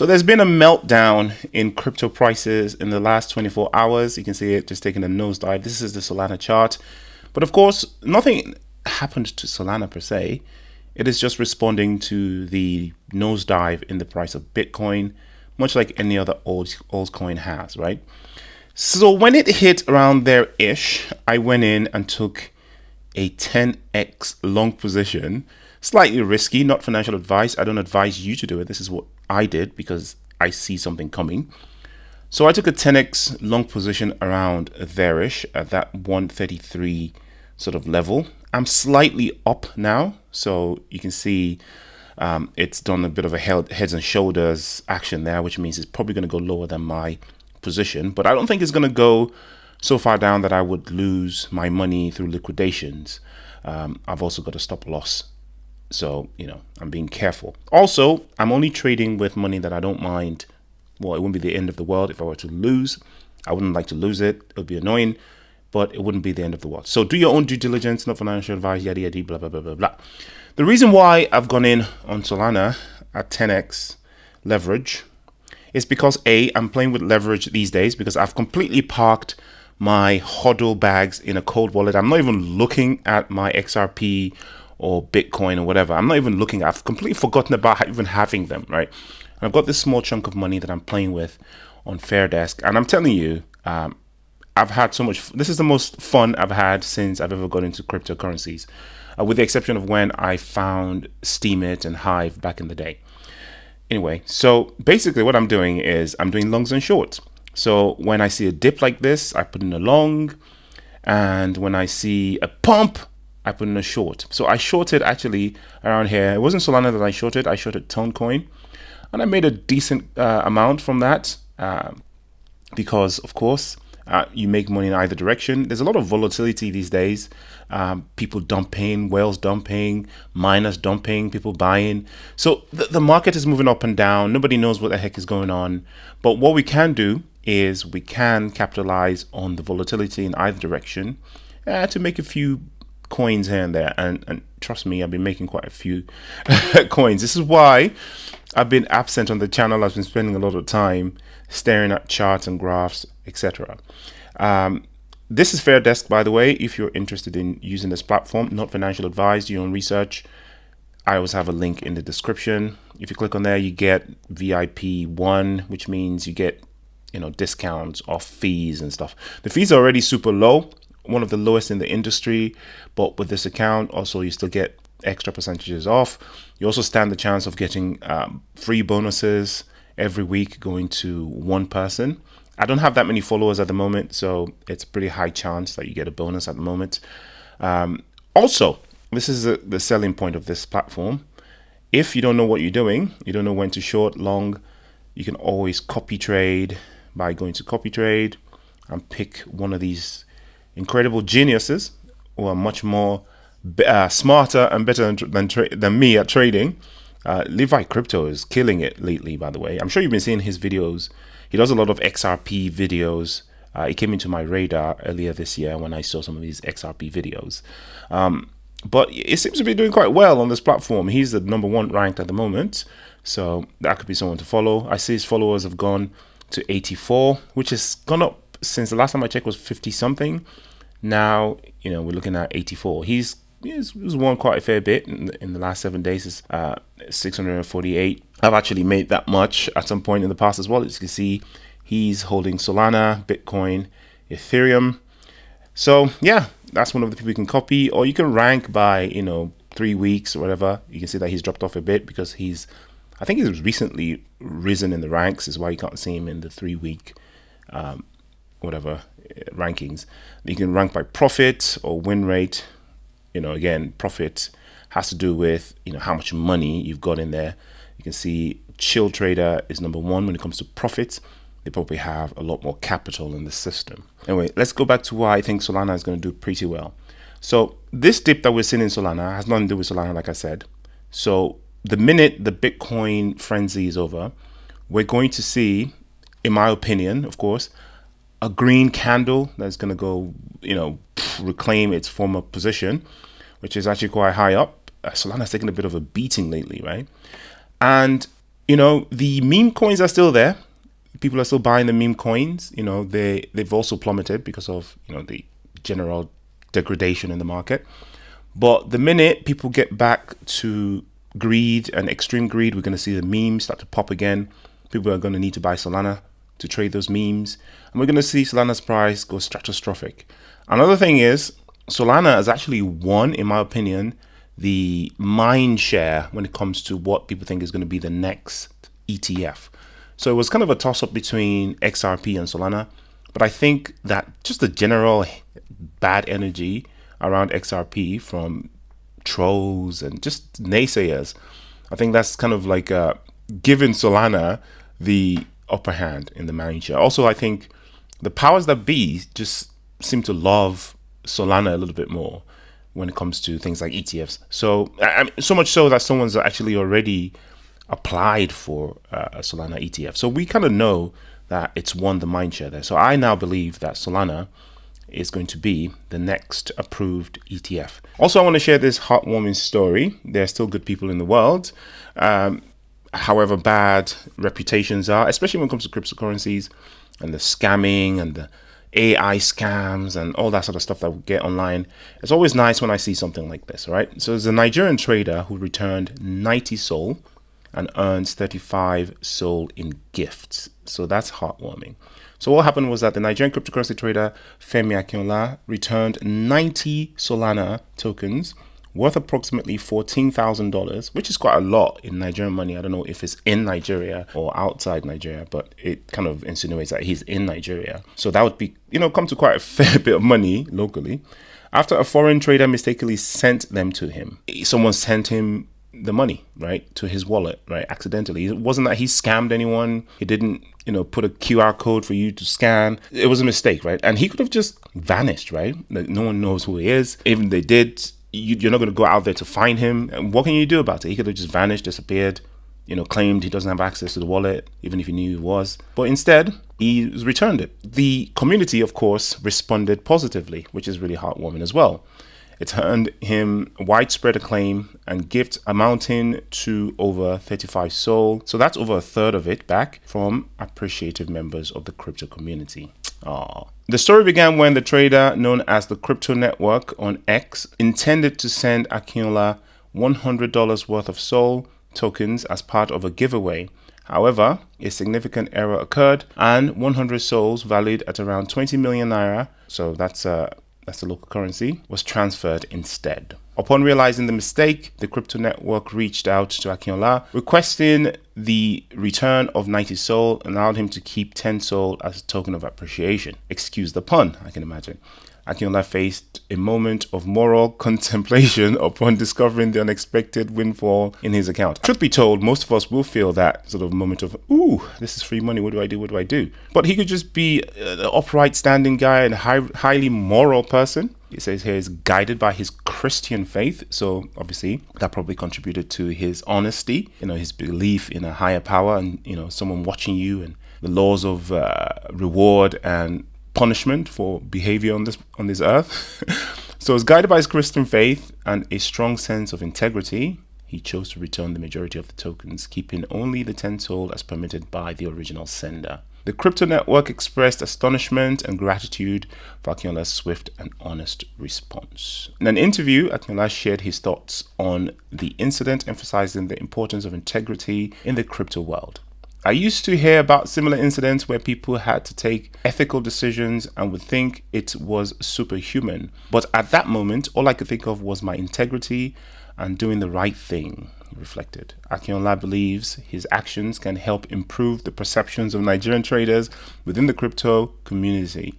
So there's been a meltdown in crypto prices in the last 24 hours. You can see it just taking a nosedive. This is the Solana chart. But of course, nothing happened to Solana per se. It is just responding to the nosedive in the price of Bitcoin, much like any other altcoin has, right? So when it hit around there-ish, I went in and took a 10x long position. Slightly risky, not financial advice. I don't advise you to do it. This is what I did because I see something coming. So I took a 10x long position around there-ish at that 133 sort of level. I'm slightly up now, so you can see it's done a bit of a heads and shoulders action there, which means it's probably going to go lower than my position, but I don't think it's going to go so far down that I would lose my money through liquidations. I've also got a stop loss, so I'm being careful. Also, I'm only trading with money that I don't mind. Well, it wouldn't be the end of the world if I were to lose. I wouldn't like to lose it. It would be annoying, but it wouldn't be the end of the world. So do your own due diligence, not financial advice, yada yada, blah blah blah blah blah. The reason why I've gone in on Solana at 10x leverage is because I'm playing with leverage these days because I've completely parked my hodl bags in a cold wallet. I'm not even looking at my XRP or Bitcoin or whatever. I'm not even looking. I've completely forgotten about even having them, right? And I've got this small chunk of money that I'm playing with on Fairdesk. And I'm telling you, I've had so much. This is the most fun I've had since I've ever got into cryptocurrencies, with the exception of when I found Steemit and Hive back in the day. Anyway, so basically what I'm doing is I'm doing longs and shorts. So when I see a dip like this, I put in a long. And when I see a pump, I put in a short. So I shorted actually around here. It wasn't Solana that I shorted Tonecoin. And I made a decent amount from that because, of course, you make money in either direction. There's a lot of volatility these days. People dumping, whales dumping, miners dumping, people buying. So the market is moving up and down. Nobody knows what the heck is going on. But what we can do is we can capitalize on the volatility in either direction to make a few coins here and there. And trust me, I've been making quite a few coins. This is why I've been absent on the channel. I've been spending a lot of time staring at charts and graphs, etc. This is Fairdesk, by the way. If you're interested in using this platform, not financial advice, do your own research. I always have a link in the description. If you click on there, you get VIP 1, which means you get discounts off fees and stuff. The fees are already super low, one of the lowest in the industry, but with this account also you still get extra percentages off. You also stand the chance of getting free bonuses every week going to one person. I don't have that many followers at the moment, so it's a pretty high chance that you get a bonus at the moment. Also, this is the selling point of this platform. If you don't know what you're doing, you don't know when to short, long, you can always copy trade by going to copy trade and pick one of these incredible geniuses who are much more smarter and better than me at trading. Levi Crypto is killing it lately, by the way. I'm sure you've been seeing his videos. He does a lot of XRP videos. He came into my radar earlier this year when I saw some of these XRP videos. But it seems to be doing quite well on this platform. He's the #1 ranked at the moment. So that could be someone to follow. I see his followers have gone to 84, which has gone up since the last time I checked was 50 something. Now, we're looking at 84. He's won quite a fair bit in the last 7 days. Is 648. I've actually made that much at some point in the past as well. As you can see, he's holding Solana, Bitcoin, Ethereum. So yeah, that's one of the people you can copy, or you can rank by 3 weeks or whatever. You can see that he's dropped off a bit because I think he's recently risen in the ranks, is why you can't see him in the 3-week rankings. You can rank by profit or win rate. Again, profit has to do with how much money you've got in there. You can see Chill Trader is #1 when it comes to profits. They probably have a lot more capital in the system. Anyway, let's go back to why I think Solana is going to do pretty well. So this dip that we're seeing in Solana has nothing to do with Solana, like I said. So the minute the Bitcoin frenzy is over, we're going to see, in my opinion, of course, a green candle that's going to go, reclaim its former position, which is actually quite high up. Solana's taken a bit of a beating lately, right? And The meme coins are still there. People are still buying the meme coins. They've also plummeted because of the general degradation in the market. But the minute people get back to greed and extreme greed, we're going to see the memes start to pop again. People are going to need to buy Solana to trade those memes, and we're going to see Solana's price go stratospheric. Another thing is, Solana has actually won, in my opinion, the mind share when it comes to what people think is going to be the next ETF. So it was kind of a toss-up between XRP and Solana, but I think that just the general bad energy around XRP from trolls and just naysayers, I think that's kind of like giving Solana the upper hand in the mind share. Also, I think the powers that be just seem to love Solana a little bit more when it comes to things like ETFs. So so much so that someone's actually already applied for a Solana ETF. So we kind of know that it's won the mind share there. So I now believe that Solana is going to be the next approved ETF. Also, I want to share this heartwarming story. There are still good people in the world. However bad reputations are, especially when it comes to cryptocurrencies and the scamming and the AI scams and all that sort of stuff that we get online. It's always nice when I see something like this, right? So there's a Nigerian trader who returned 90 SOL and earns 35 SOL in gifts. So that's heartwarming. So what happened was that the Nigerian cryptocurrency trader Femi Akinola returned 90 Solana tokens worth approximately $14,000, which is quite a lot in Nigerian money. I don't know if it's in Nigeria or outside Nigeria, but it kind of insinuates that he's in Nigeria. So that would be, come to quite a fair bit of money locally. After a foreign trader mistakenly sent them to him, someone sent him the money, right, to his wallet, right, accidentally. It wasn't that he scammed anyone. He didn't, put a QR code for you to scan. It was a mistake, right? And he could have just vanished, right? Like, no one knows who he is. Even if they did, you're not going to go out there to find him. And what can you do about it? He could have just vanished, disappeared, claimed he doesn't have access to the wallet, even if he knew he was. But instead, he returned it. The community, of course, responded positively, which is really heartwarming as well. It earned him widespread acclaim and gifts amounting to over 35 SOL. So that's over a third of it back from appreciative members of the crypto community. Aww. The story began when the trader known as the Crypto Network on X intended to send Akinola $100 worth of SOL tokens as part of a giveaway. However, a significant error occurred and 100 SOLs valued at around 20 million naira, so that's the local currency, was transferred instead. Upon realizing the mistake, the crypto network reached out to Akinola, requesting the return of 90 SOL and allowed him to keep 10 SOL as a token of appreciation. Excuse the pun, I can imagine. Akinola faced a moment of moral contemplation upon discovering the unexpected windfall in his account. Truth be told, most of us will feel that sort of moment of, ooh, this is free money, what do I do, what do I do? But he could just be an upright standing guy and a highly moral person. It says here he's guided by his Christian faith. So obviously that probably contributed to his honesty, his belief in a higher power and, someone watching you and the laws of reward and punishment for behavior on this earth. So it's guided by his Christian faith and a strong sense of integrity. He chose to return the majority of the tokens, keeping only the 10 SOL as permitted by the original sender. The crypto network expressed astonishment and gratitude for Akinola's swift and honest response. In an interview, Akinola shared his thoughts on the incident, emphasizing the importance of integrity in the crypto world. I used to hear about similar incidents where people had to take ethical decisions and would think it was superhuman. But at that moment, all I could think of was my integrity and doing the right thing, he reflected. Akinola believes his actions can help improve the perceptions of Nigerian traders within the crypto community.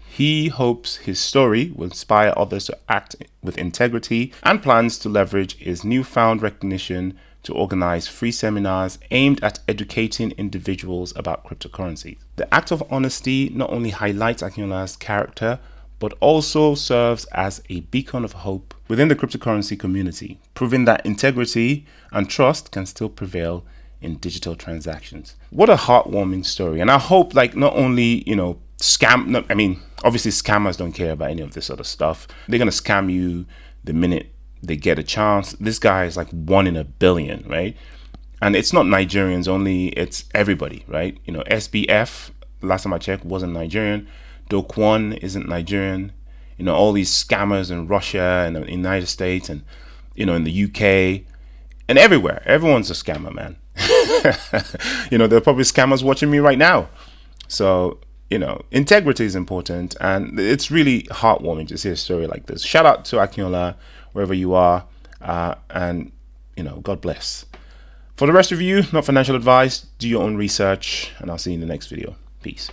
He hopes his story will inspire others to act with integrity and plans to leverage his newfound recognition to organize free seminars aimed at educating individuals about cryptocurrencies. The act of honesty not only highlights Akinola's character, but also serves as a beacon of hope within the cryptocurrency community, proving that integrity and trust can still prevail in digital transactions. What a heartwarming story. And I hope not only, obviously scammers don't care about any of this sort of stuff. They're going to scam you the minute they get a chance. This guy is like 1 in a billion, right? And it's not Nigerians only, it's everybody, right? You know, SBF, last time I checked, wasn't Nigerian. Do Kwon isn't Nigerian. You know, all these scammers in Russia and the United States and, you know, in the UK and everywhere. Everyone's a scammer, man. You know, there are probably scammers watching me right now. So, you know, integrity is important, and it's really heartwarming to see a story like this. Shout out to Akinola, wherever you are, and, you know, God bless. For the rest of you, not financial advice, do your own research, and I'll see you in the next video. Peace.